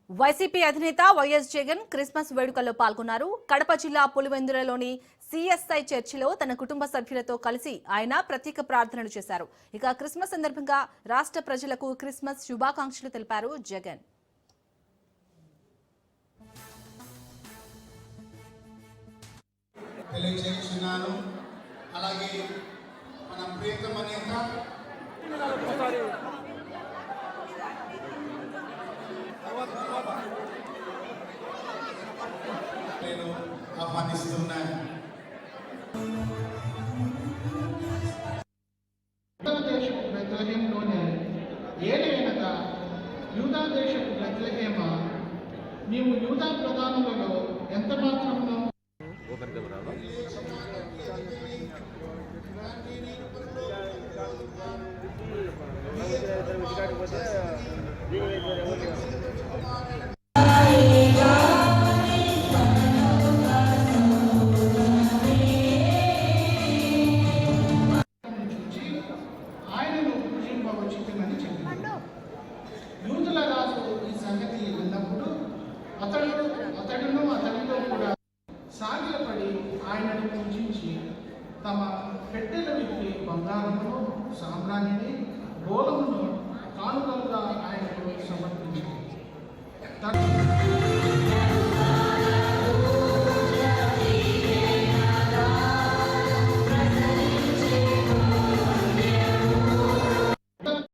YCP అధినేత YS Jagan Christmas వేడుకల్లో పాల్గొన్నారు. కడప జిల్లా పులివెందులలోని సిఎస్ఐ చర్చిలో తన కుటుంబ సభ్యులతో కలిసి ఆయన ప్రత్యేక ప్రార్థనలు చేశారు. ఇక క్రిస్మస్ సందర్భంగా రాష్ట్ర ప్రజలకు క్రిస్మస్ శుభాకాంక్షలు తెలిపారు జగన్. అలాగే మన ప్రియతమ నేత నేను ఆహ్వానిస్తున్నాను. దేశపు బెత్లెహేంలోని ఏలైనగా యూదా దేశపు బెత్లెహేమ, నీవు యూదా ప్రధానులలో ఎంత మాత్రమును ఆయనను పూజింపవచ్చునని చెప్పాడు. యూదుల రాజు ఈ సంగతి విన్నప్పుడు అతడును అతనితో కూడా సాగిలపడి ఆయనను పూజించి తమ పెట్టెల విప్పి బంగారమును, సామ్రాణిని, గోళమును కానుకలుగా ఆయనకు సమర్పించారు.